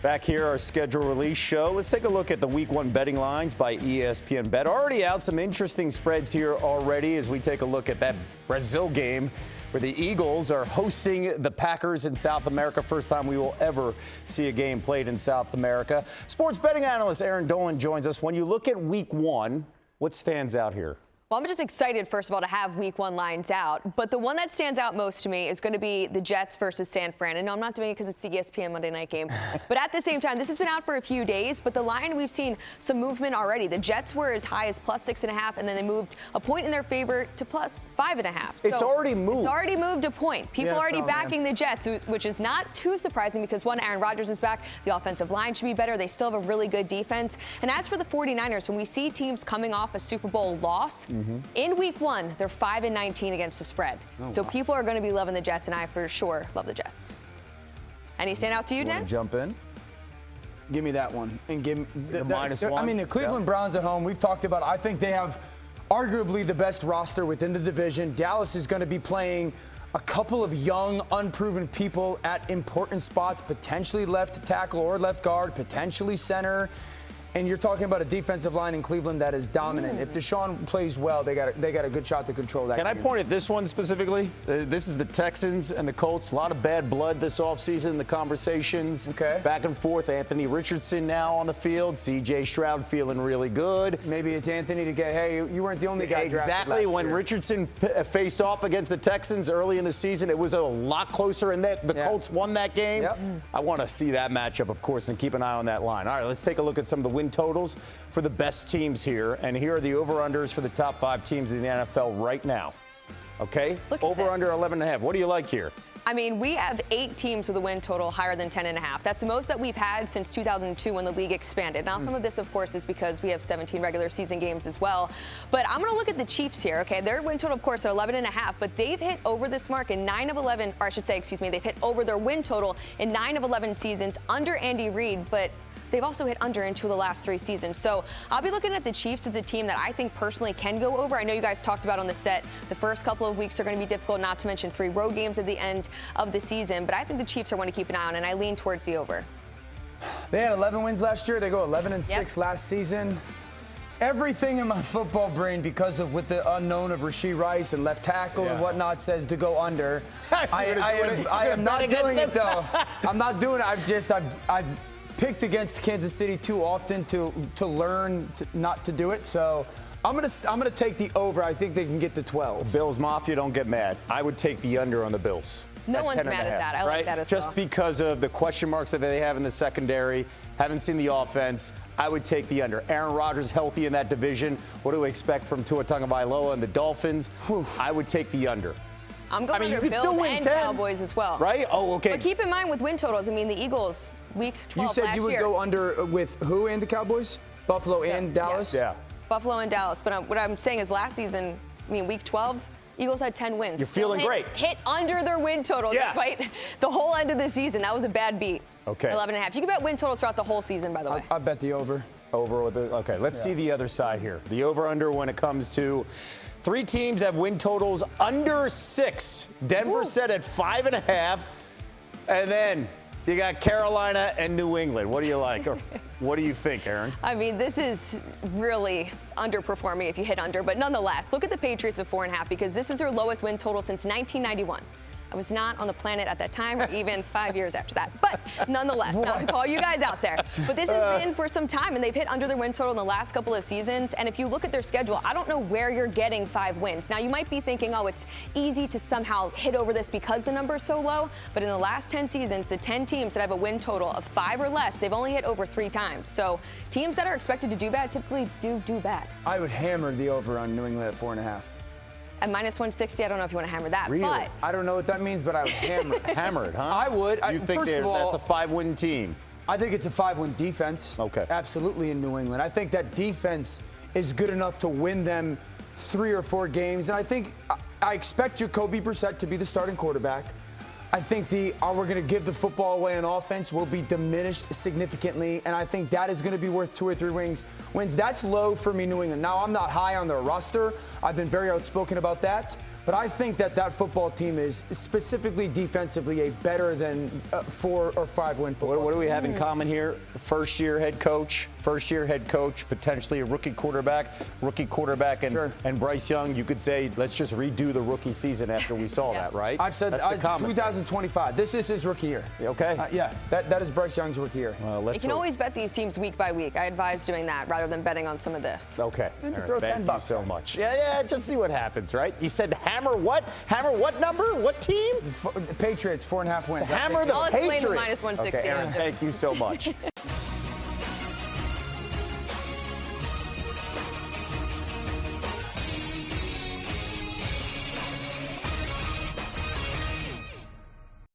Back here, our schedule release show. Let's take a look at the Week 1 betting lines by ESPN Bet. Already out, some interesting spreads here already as we take a look at that Brazil game where the Eagles are hosting the Packers in South America. First time we will ever see a game played in South America. Sports betting analyst Aaron Dolan joins us. When you look at Week 1, what stands out here? Well, I'm just excited, first of all, to have Week 1 lines out. But the one that stands out most to me is going to be the Jets versus San Fran. And no, I'm not doing it because it's the ESPN Monday night game. But at the same time, this has been out for a few days. But the line, we've seen some movement already. The Jets were as high as +6.5, and then they moved a point in their favor to +5.5. So it's already moved. It's already moved a point. People are already backing the Jets, which is not too surprising because, one, Aaron Rodgers is back. The offensive line should be better. They still have a really good defense. And as for the 49ers, when we see teams coming off a Super Bowl loss, in Week 1, they're 5-19 against the spread. So people are going to be loving the Jets, and I for sure love the Jets. Any stand out to you, Dan? Jump in. Give me that one. And give me the -1. I mean, the Cleveland Browns at home, we've talked about, I think they have arguably the best roster within the division. Dallas is going to be playing a couple of young, unproven people at important spots, potentially left tackle or left guard, potentially center. And you're talking about a defensive line in Cleveland that is dominant. If Deshaun plays well, they got a good shot to control that game. Can I point at this one specifically? This is the Texans and the Colts. A lot of bad blood this offseason, the conversations back and forth. Anthony Richardson now on the field. C.J. Stroud feeling really good. Maybe it's Anthony to get, hey, you weren't the only guy drafted Exactly. last When year. Richardson faced off against the Texans early in the season, it was a lot closer, and the Colts won that game. I want to see that matchup, of course, and keep an eye on that line. All right, let's take a look at some of the win totals for the best teams here. And here are the over-unders for the top 5 teams in the NFL right now. Okay? Over-under 11.5. What do you like here? I mean, we have 8 teams with a win total higher than 10.5. That's the most that we've had since 2002 when the league expanded. Now, some of this, of course, is because we have 17 regular season games as well. But I'm going to look at the Chiefs here, okay? Their win total, of course, at 11.5, but they've hit over this mark in 9 of 11, or I should say, excuse me, they've hit over their win total in 9 of 11 seasons under Andy Reid, but they've also hit under in 2 of the last 3 seasons. So I'll be looking at the Chiefs as a team that I think personally can go over. I know you guys talked about on the set the first couple of weeks are going to be difficult, not to mention 3 road games at the end of the season. But I think the Chiefs are one to keep an eye on, and I lean towards the over. They had 11 wins last year. They go 11-6 last season. Everything in my football brain, because of with the unknown of Rashee Rice and left tackle and whatnot, says to go under. I am not doing it though. I'm not doing it. I've picked against Kansas City too often to learn not to do it. So I'm gonna take the over. I think they can get to 12. Bills Mafia, don't get mad. I would take the under on the Bills. No one's mad at that. I like that as well. Just because of the question marks that they have in the secondary, haven't seen the offense, I would take the under. Aaron Rodgers healthy in that division. What do we expect from Tua Tagovailoa and the Dolphins? I would take the under. I'm going under Bills and Cowboys as well. Right? Oh, okay. But keep in mind with win totals, I mean, the Eagles, week 12 You said last you would year. go under with who and the Cowboys? Buffalo and Dallas? Yeah. Buffalo and Dallas. But what I'm saying is last season, I mean, week 12, Eagles had 10 wins. You're feeling great. Hit under their win total despite the whole end of the season. That was a bad beat. Okay. 11.5. You can bet win totals throughout the whole season, by the way. I bet the over. Over with it. Okay, let's see the other side here. The over-under when it comes to 3 teams have win totals under 6. Denver set at 5.5. And then you got Carolina and New England. What do you like? Or what do you think, Aaron? I mean, this is really underperforming if you hit under. But nonetheless, look at the Patriots at 4.5 because this is their lowest win total since 1991. I was not on the planet at that time, or even 5 years after that. But nonetheless, not to call you guys out there. But this has been for some time, and they've hit under their win total in the last couple of seasons. And if you look at their schedule, I don't know where you're getting 5 wins. Now, you might be thinking, oh, it's easy to somehow hit over this because the number is so low. But in the last 10 seasons, the 10 teams that have a win total of 5 or less, they've only hit over 3 times. So teams that are expected to do bad typically do bad. I would hammer the over on New England at 4.5. At -160, I don't know if you want to hammer that. Really? But I don't know what that means, but I would hammer it. Hammer it, huh? I would. You think first of all, that's a 5-win team? I think it's a 5-win defense. Okay. Absolutely in New England. I think that defense is good enough to win them 3 or 4 games. And I think I expect Jacoby Brissett to be the starting quarterback. I think we're going to give the football away on offense will be diminished significantly, and I think that is going to be worth 2 or 3 wins. That's low for me, New England. Now, I'm not high on their roster. I've been very outspoken about that. But I think that football team is specifically defensively a better than 4 or 5 win football. What do we have in common here? First-year head coach, potentially a rookie quarterback, and Bryce Young. You could say, let's just redo the rookie season after we saw that, right? I've said 2025. This is his rookie year. Okay. Yeah, that is Bryce Young's rookie year. You can always bet these teams week by week. I advise doing that rather than betting on some of this. Okay. Throw Thank $10 you so much. Yeah, just see what happens, right? You said hammer what? Hammer what number? What team? The Patriots, 4.5 wins. Hammer the I'll Patriots. explain the -160. Okay, Aaron, thank you so much.